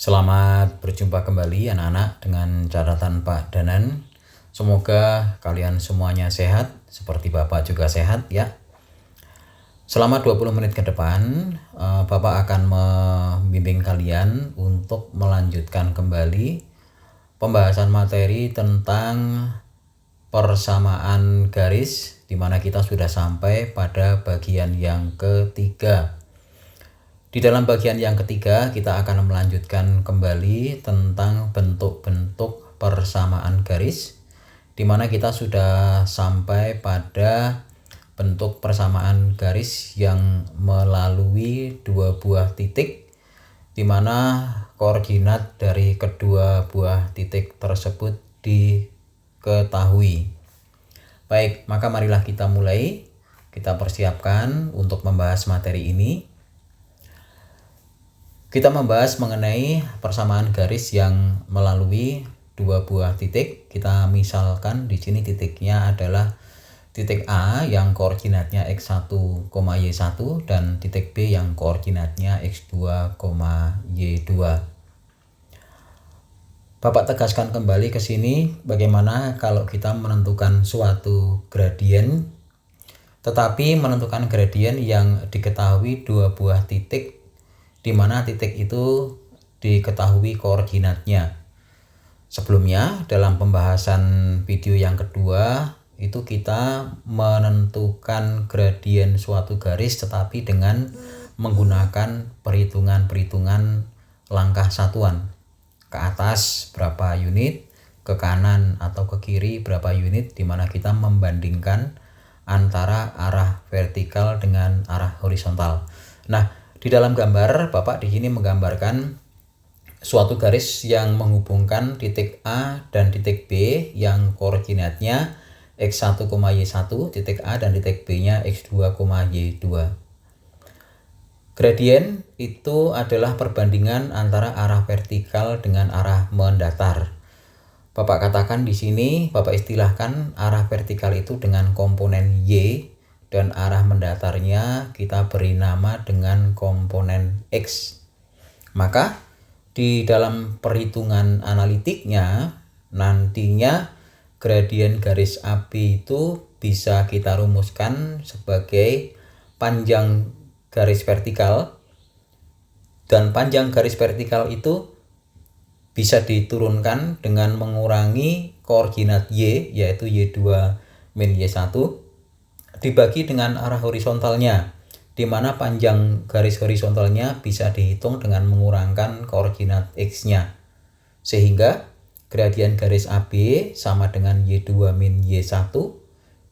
Selamat berjumpa kembali anak-anak dengan catatan Pak Danan. Semoga kalian semuanya sehat, seperti Bapak juga sehat ya. Selama 20 menit ke depan, Bapak akan membimbing kalian untuk melanjutkan kembali pembahasan materi tentang persamaan garis, di mana kita sudah sampai pada bagian yang ketiga. Di dalam bagian yang ketiga, kita akan melanjutkan kembali tentang bentuk-bentuk persamaan garis, di mana kita sudah sampai pada bentuk persamaan garis yang melalui dua buah titik, di mana koordinat dari kedua buah titik tersebut diketahui. Baik, maka marilah kita mulai. Kita persiapkan untuk membahas materi ini. Kita membahas mengenai persamaan garis yang melalui dua buah titik. Kita misalkan di sini titiknya adalah titik A yang koordinatnya x1, y1 dan titik B yang koordinatnya x2, y2. Bapak tegaskan kembali ke sini bagaimana kalau kita menentukan suatu gradien, tetapi menentukan gradien yang diketahui dua buah titik, di mana titik itu diketahui koordinatnya. Sebelumnya dalam pembahasan video yang kedua itu kita menentukan gradien suatu garis tetapi dengan menggunakan perhitungan langkah satuan. Ke atas berapa unit, ke kanan atau ke kiri berapa unit, di mana kita membandingkan antara arah vertikal dengan arah horizontal. Nah, di dalam gambar, Bapak di sini menggambarkan suatu garis yang menghubungkan titik A dan titik B yang koordinatnya x1, y1, titik A dan titik B-nya x2, y2. Gradien itu adalah perbandingan antara arah vertikal dengan arah mendatar. Bapak katakan di sini, Bapak istilahkan arah vertikal itu dengan komponen y, dan arah mendatarnya kita beri nama dengan komponen X. Maka di dalam perhitungan analitiknya nantinya gradien garis AB itu bisa kita rumuskan sebagai panjang garis vertikal, dan panjang garis vertikal itu bisa diturunkan dengan mengurangi koordinat Y, yaitu Y2 min Y1, dibagi dengan arah horizontalnya, di mana panjang garis horizontalnya bisa dihitung dengan mengurangkan koordinat X-nya. Sehingga gradien garis AB sama dengan Y2 min Y1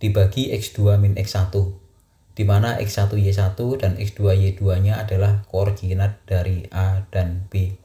dibagi X2 min X1, di mana X1 Y1 dan X2 Y2-nya adalah koordinat dari A dan B.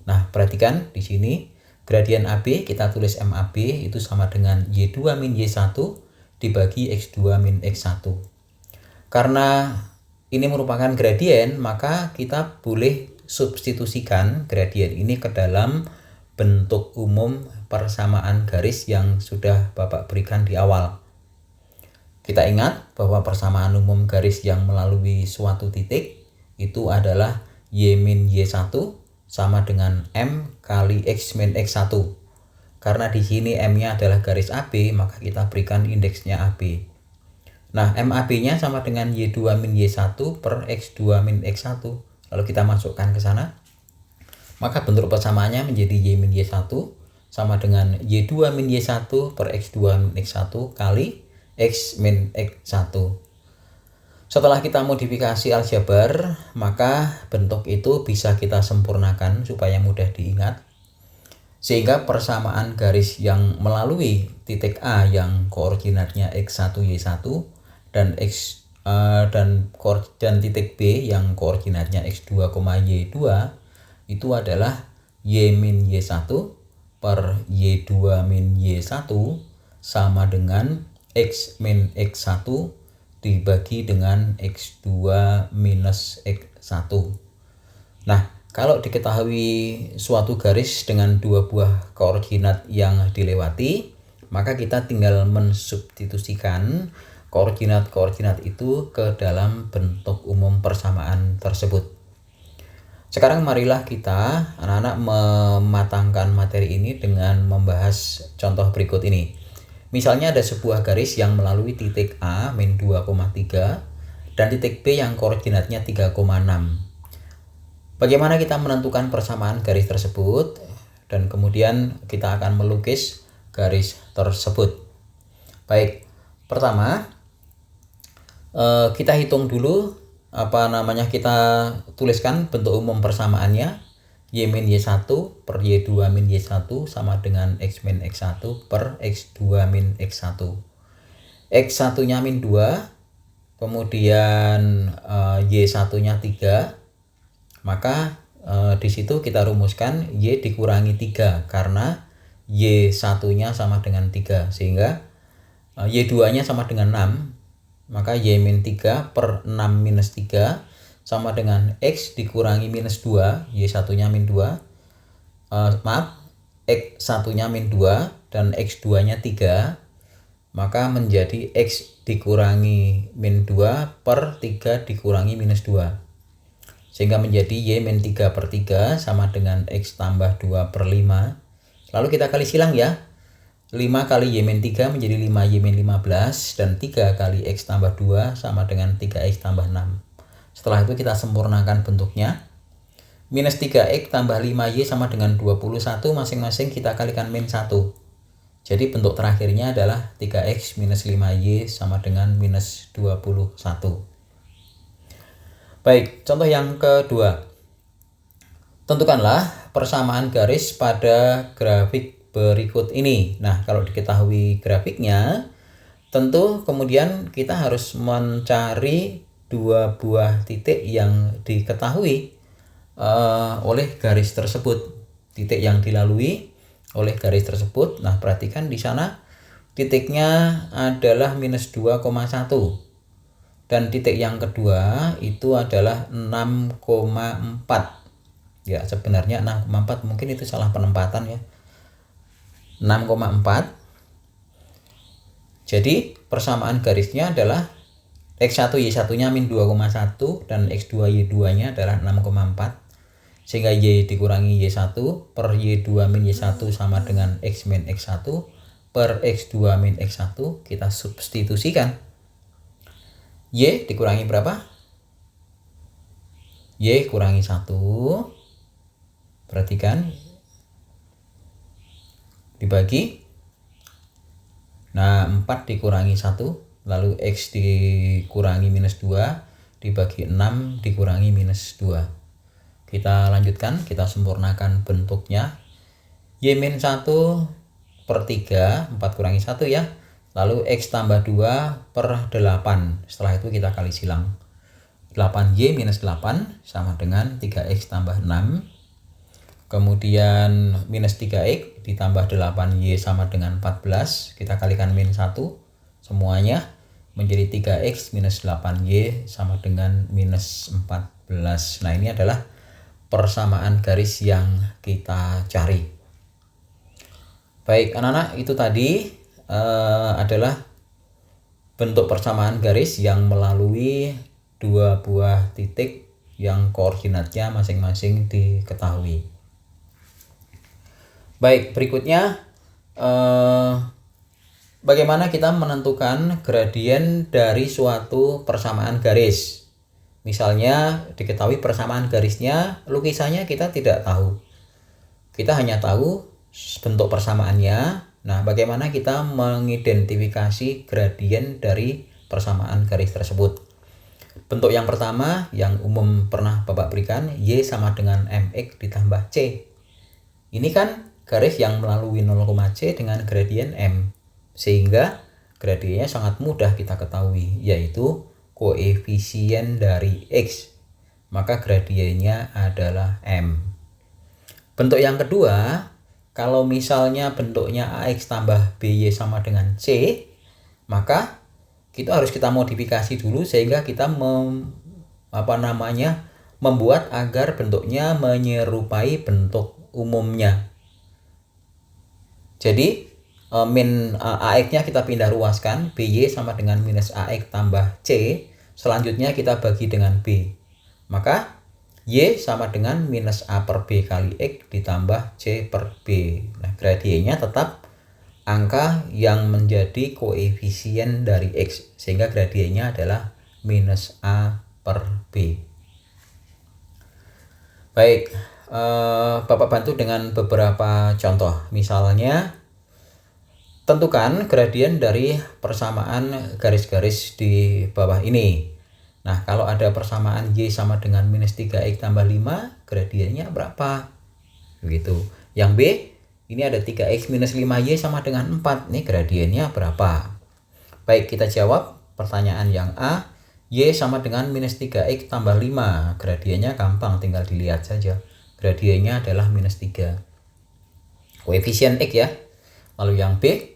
Nah, perhatikan di sini gradien AB kita tulis MAB itu sama dengan Y2 min Y1 dibagi X2 min X1. Karena ini merupakan gradien, maka kita boleh substitusikan gradien ini ke dalam bentuk umum persamaan garis yang sudah Bapak berikan di awal. Kita ingat bahwa persamaan umum garis yang melalui suatu titik itu adalah Y min Y1 sama dengan M kali X min X1. Karena di sini M-nya adalah garis AB, maka kita berikan indeksnya AB. Nah, MAB-nya sama dengan Y2 min Y1 per X2 min X1. Lalu kita masukkan ke sana. Maka bentuk persamaannya menjadi Y min Y1 sama dengan Y2 min Y1 per X2 min X1 kali X min X1. Setelah kita modifikasi aljabar, maka bentuk itu bisa kita sempurnakan supaya mudah diingat. Sehingga persamaan garis yang melalui titik A yang koordinatnya x1 y1 dan titik B yang koordinatnya x2, y2 itu adalah y min y1 per y2 min y1 sama dengan x min x1 dibagi dengan x2 minus x1. Nah, kalau diketahui suatu garis dengan dua buah koordinat yang dilewati, maka kita tinggal mensubstitusikan koordinat-koordinat itu ke dalam bentuk umum persamaan tersebut. Sekarang marilah kita anak-anak mematangkan materi ini dengan membahas contoh berikut ini. Misalnya ada sebuah garis yang melalui titik A min 2,3 dan titik B yang koordinatnya 3,6. Bagaimana kita menentukan persamaan garis tersebut? Dan kemudian kita akan melukis garis tersebut. Baik, pertama kita hitung dulu kita tuliskan bentuk umum persamaannya. Y min Y1 per Y2 min Y1 sama dengan X min X1 per X2 min X1. X1 nya min 2, kemudian Y1 nya 3. Maka di situ kita rumuskan Y dikurangi 3 karena Y1 nya sama dengan 3, sehingga Y2 nya sama dengan 6. Maka Y min 3 per 6 minus 3 sama dengan X dikurangi minus 2, Y1 nya min 2, X1 nya min 2 dan X2 nya 3, maka menjadi X dikurangi min 2 per 3 dikurangi minus 2, sehingga menjadi Y min 3 per 3 sama dengan X tambah 2 per 5. Lalu kita kali silang ya. 5 kali Y min 3 menjadi 5 Y min 15, dan 3 kali X tambah 2 sama dengan 3X tambah 6. Setelah itu kita sempurnakan bentuknya. Minus 3X tambah 5Y sama dengan 21, masing-masing kita kalikan min 1. Jadi bentuk terakhirnya adalah 3X minus 5Y sama dengan minus 21. Baik, contoh yang kedua. Tentukanlah persamaan garis pada grafik berikut ini. Nah, kalau diketahui grafiknya, tentu kemudian kita harus mencari dua buah titik yang diketahui oleh garis tersebut. Titik yang dilalui oleh garis tersebut. Nah, perhatikan di sana titiknya adalah minus 2,1. Dan titik yang kedua itu adalah 6,4. Ya, sebenarnya 6,4, mungkin itu salah penempatan ya. 6,4. Jadi persamaan garisnya adalah X1 Y1 nya min 2,1 dan X2 Y2 nya adalah 6,4. Sehingga Y dikurangi Y1 per Y2 min Y1 sama dengan X min X1 per X2 min X1. Kita substitusikan. Y dikurangi berapa? Y kurangi 1. Perhatikan. Dibagi. Nah, 4 dikurangi 1. Lalu X dikurangi minus 2. Dibagi 6 dikurangi minus 2. Kita lanjutkan. Kita sempurnakan bentuknya. Y min 1 per 3. 4 kurangi 1 ya. Lalu X tambah 2 per 8. Setelah itu kita kali silang. 8Y minus 8 sama dengan 3X tambah 6. Kemudian minus 3X ditambah 8Y sama dengan 14. Kita kalikan min 1. Semuanya menjadi 3X minus 8Y sama dengan minus 14. Nah, ini adalah persamaan garis yang kita cari. Baik, anak-anak, itu tadi adalah bentuk persamaan garis yang melalui dua buah titik yang koordinatnya masing-masing diketahui. Baik, berikutnya bagaimana kita menentukan gradien dari suatu persamaan garis. Misalnya diketahui persamaan garisnya, lukisannya kita tidak tahu. Kita hanya tahu bentuk persamaannya. Nah, bagaimana kita mengidentifikasi gradien dari persamaan garis tersebut? Bentuk yang pertama yang umum pernah Bapak berikan, Y sama dengan MX ditambah C. Ini kan garis yang melalui 0,C dengan gradien M. Sehingga gradiennya sangat mudah kita ketahui, yaitu koefisien dari X. Maka gradiennya adalah M. Bentuk yang kedua, kalau misalnya bentuknya AX tambah BY sama dengan C, maka itu harus kita modifikasi dulu sehingga kita membuat agar bentuknya menyerupai bentuk umumnya. Jadi min AX-nya kita pindah ruaskan, BY sama dengan minus AX tambah C. Selanjutnya kita bagi dengan B. Maka Y sama dengan minus A per B kali X ditambah C per B. Nah, gradiennya tetap angka yang menjadi koefisien dari X, sehingga gradiennya adalah minus A per B. Baik, Bapak bantu dengan beberapa contoh. Misalnya, tentukan gradien dari persamaan garis-garis di bawah ini. Nah, kalau ada persamaan Y sama dengan minus 3X tambah 5, gradiennya berapa? Begitu. Yang B, ini ada 3X minus 5Y sama dengan 4. Ini gradiennya berapa? Baik, kita jawab pertanyaan yang A. Y sama dengan minus 3X tambah 5. Gradiennya gampang, tinggal dilihat saja. Gradiennya adalah minus 3. Koefisien X ya. Lalu yang B,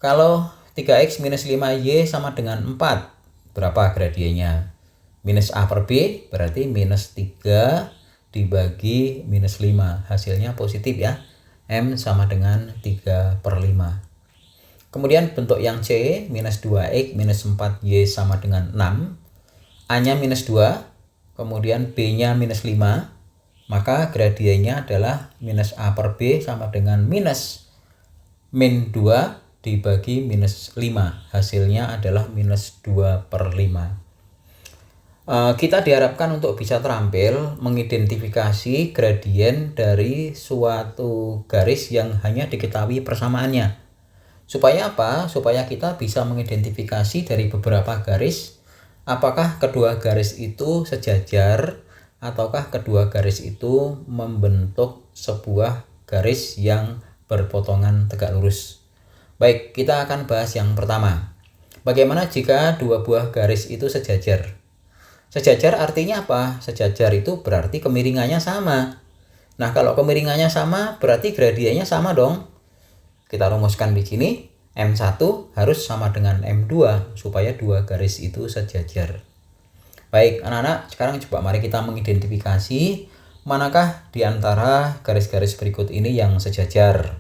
kalau 3X minus 5Y sama dengan 4. Berapa gradiennya? Minus A per B berarti minus 3 dibagi minus 5. Hasilnya positif ya. M sama dengan 3 per 5. Kemudian bentuk yang C, minus 2X minus 4Y sama dengan 6. A-nya minus 2, kemudian B-nya minus 5. Maka gradiennya adalah minus A per B sama dengan minus min 2 dibagi minus 5. Hasilnya adalah minus 2 per 5. Kita diharapkan untuk bisa terampil mengidentifikasi gradien dari suatu garis yang hanya diketahui persamaannya. Supaya apa? Supaya kita bisa mengidentifikasi dari beberapa garis, apakah kedua garis itu sejajar ataukah kedua garis itu membentuk sebuah garis yang berpotongan tegak lurus. Baik, kita akan bahas yang pertama. Bagaimana jika dua buah garis itu sejajar? Sejajar artinya apa? Sejajar itu berarti kemiringannya sama. Nah, kalau kemiringannya sama, berarti gradiennya sama dong. Kita rumuskan di sini, M1 harus sama dengan M2 supaya dua garis itu sejajar. Baik, anak-anak, sekarang coba mari kita mengidentifikasi manakah di antara garis-garis berikut ini yang sejajar.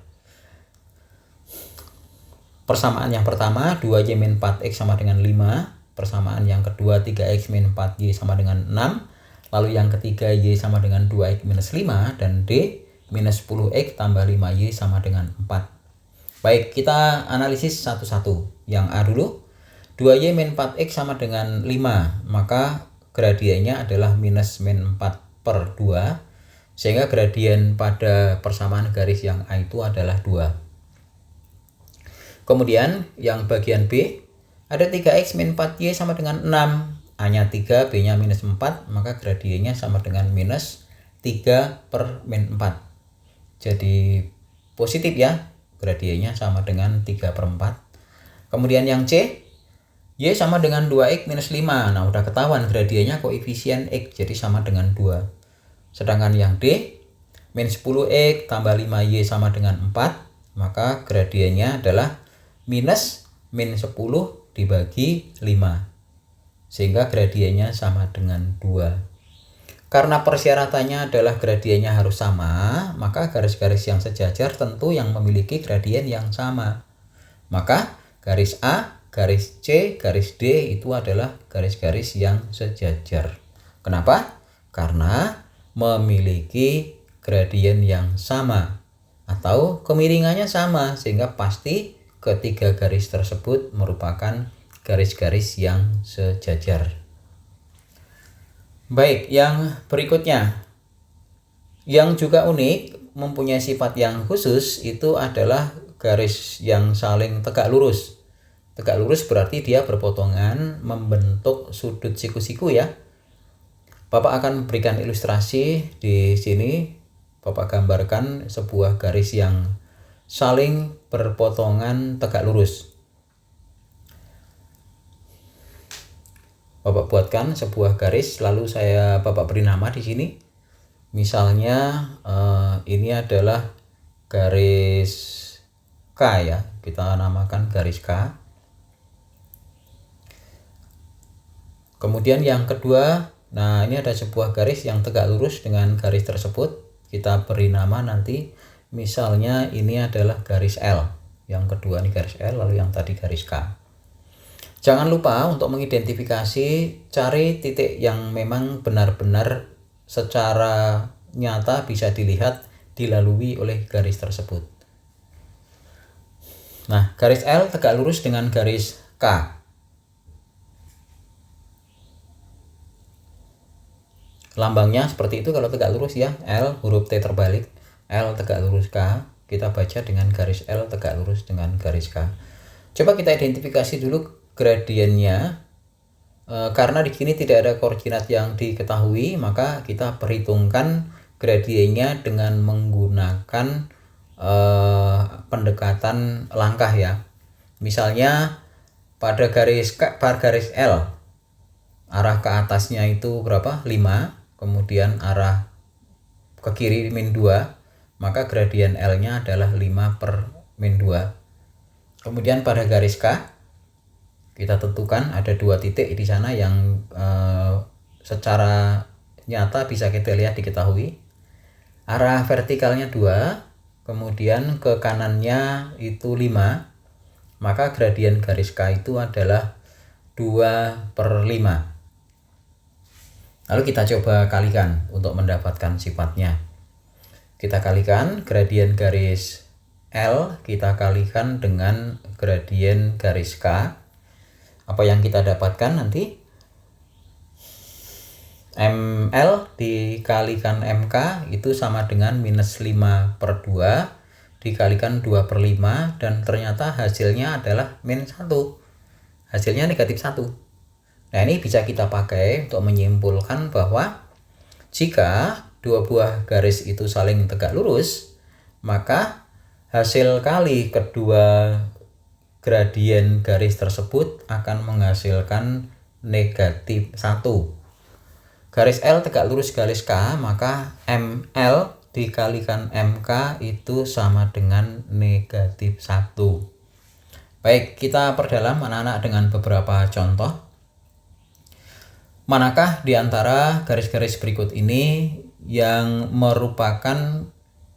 Persamaan yang pertama, 2Y min 4X sama dengan 5. Persamaan yang kedua, 3X min 4Y sama dengan 6. Lalu yang ketiga, Y sama dengan 2X minus 5. Dan D, minus 10X tambah 5Y sama dengan 4. Baik, kita analisis satu-satu. Yang A dulu, 2Y min 4X sama dengan 5. Maka gradiennya adalah minus min 4 per 2. Sehingga gradien pada persamaan garis yang A itu adalah 2. Kemudian yang bagian B, ada 3X min 4Y sama dengan 6. A-nya 3, B-nya minus 4, maka gradiennya sama dengan minus 3 per min 4. Jadi positif ya, gradiennya sama dengan 3 per 4. Kemudian yang C, Y sama dengan 2X minus 5. Nah, udah ketahuan gradiennya koefisien X, jadi sama dengan 2. Sedangkan yang D, min 10X tambah 5Y sama dengan 4, maka gradiennya adalah minus min 10 dibagi 5. Sehingga gradiennya sama dengan 2. Karena persyaratannya adalah gradiennya harus sama, maka garis-garis yang sejajar tentu yang memiliki gradien yang sama. Maka garis A, garis C, garis D itu adalah garis-garis yang sejajar. Kenapa? Karena memiliki gradien yang sama atau kemiringannya sama, sehingga pasti ketiga garis tersebut merupakan garis-garis yang sejajar. Baik, yang berikutnya yang juga unik, mempunyai sifat yang khusus, itu adalah garis yang saling tegak lurus. Tegak lurus berarti dia berpotongan membentuk sudut siku-siku ya. Bapak akan berikan ilustrasi di sini. Bapak gambarkan sebuah garis yang saling berpotongan tegak lurus. Bapak buatkan sebuah garis, lalu Bapak beri nama di sini. Misalnya ini adalah garis K ya, kita namakan garis K. Kemudian yang kedua, nah ini ada sebuah garis yang tegak lurus dengan garis tersebut. Kita beri nama nanti. Misalnya ini adalah garis L. Yang kedua ini garis L, lalu yang tadi garis K. Jangan lupa untuk mengidentifikasi, cari titik yang memang benar-benar secara nyata bisa dilihat dilalui oleh garis tersebut. Nah, garis L tegak lurus dengan garis K. Lambangnya seperti itu kalau tegak lurus ya, L huruf T terbalik, L tegak lurus K, kita baca dengan garis L tegak lurus dengan garis K. Coba kita identifikasi dulu gradiennya. Karena di sini tidak ada koordinat yang diketahui, maka kita perhitungkan gradiennya dengan menggunakan pendekatan langkah ya. Misalnya pada garis L, arah ke atasnya itu berapa? 5, kemudian arah ke kiri min 2, maka gradien L-nya adalah 5 per min 2. Kemudian pada garis K, kita tentukan ada 2 titik di sana yang secara nyata bisa kita lihat diketahui. Arah vertikalnya 2, kemudian ke kanannya itu 5, maka gradien garis K itu adalah 2 per 5. Lalu kita coba kalikan untuk mendapatkan sifatnya. Kita kalikan gradien garis L, kita kalikan dengan gradien garis K. Apa yang kita dapatkan nanti? ML dikalikan MK itu sama dengan minus 5 per 2 dikalikan 2 per 5, dan ternyata hasilnya adalah min 1. Hasilnya negatif 1. Nah, ini bisa kita pakai untuk menyimpulkan bahwa jika dua buah garis itu saling tegak lurus, maka hasil kali kedua gradien garis tersebut akan menghasilkan negatif 1. Garis L tegak lurus garis K, maka ML dikalikan MK itu sama dengan negatif 1. Baik, kita perdalam anak-anak dengan beberapa contoh. Manakah di antara garis-garis berikut ini yang merupakan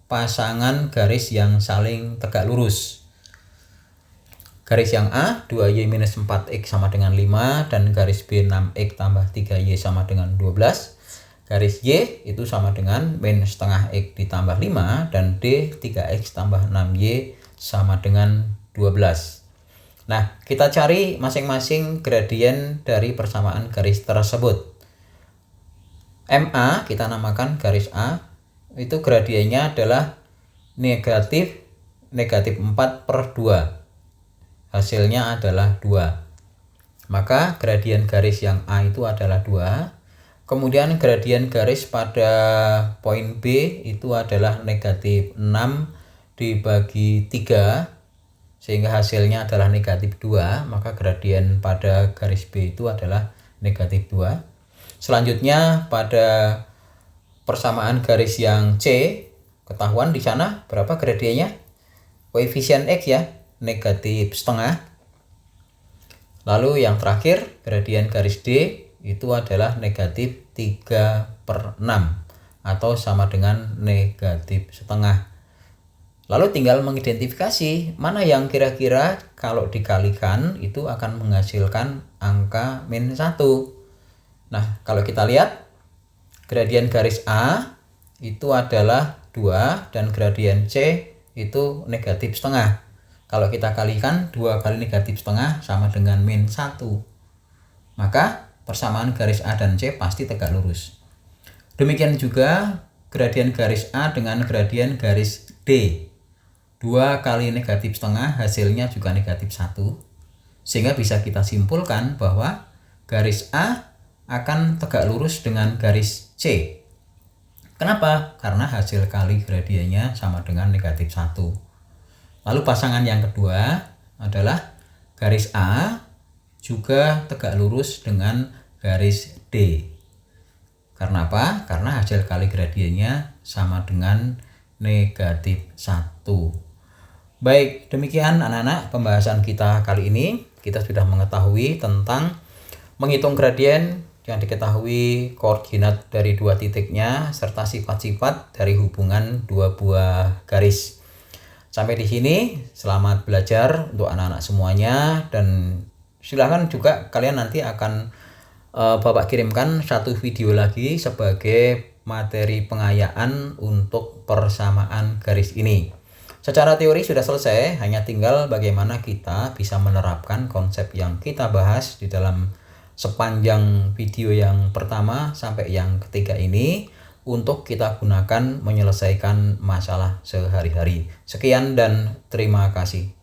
pasangan garis yang saling tegak lurus? Garis yang A 2y minus 4x sama dengan 5, dan garis B 6x tambah 3y sama dengan 12. Garis Y itu sama dengan min setengah x ditambah 5, dan D 3x tambah 6y sama dengan 12. Nah, kita cari masing-masing gradien dari persamaan garis tersebut. MA kita namakan garis A, itu gradiennya adalah negatif 4 per 2. Hasilnya adalah 2. Maka gradien garis yang A itu adalah 2. Kemudian gradien garis pada poin B itu adalah negatif 6 dibagi 3, sehingga hasilnya adalah negatif 2. Maka gradien pada garis B itu adalah negatif 2. Selanjutnya pada persamaan garis yang C, ketahuan di sana berapa gradiennya? Koefisien X ya, negatif setengah. Lalu yang terakhir gradien garis D itu adalah negatif 3 per 6 atau sama dengan negatif setengah. Lalu tinggal mengidentifikasi mana yang kira-kira kalau dikalikan itu akan menghasilkan angka min 1. Nah, kalau kita lihat gradien garis A itu adalah 2 dan gradien C itu negatif setengah. Kalau kita kalikan 2 kali negatif setengah sama dengan min 1. Maka persamaan garis A dan C pasti tegak lurus. Demikian juga gradien garis A dengan gradien garis D. 2 kali negatif setengah hasilnya juga negatif 1. Sehingga bisa kita simpulkan bahwa garis A akan tegak lurus dengan garis C. Kenapa? Karena hasil kali gradiennya sama dengan negatif 1. Lalu pasangan yang kedua adalah garis A juga tegak lurus dengan garis D. Karena apa? Karena hasil kali gradiennya sama dengan negatif 1. Baik, demikian anak-anak pembahasan kita kali ini. Kita sudah mengetahui tentang menghitung gradien yang diketahui koordinat dari 2 titiknya serta sifat-sifat dari hubungan 2 buah garis. Sampai di sini, selamat belajar untuk anak-anak semuanya, dan silakan juga kalian nanti akan Bapak kirimkan satu video lagi sebagai materi pengayaan untuk persamaan garis ini. Secara teori sudah selesai, hanya tinggal bagaimana kita bisa menerapkan konsep yang kita bahas di dalam sepanjang video yang pertama sampai yang ketiga ini untuk kita gunakan menyelesaikan masalah sehari-hari. Sekian dan terima kasih.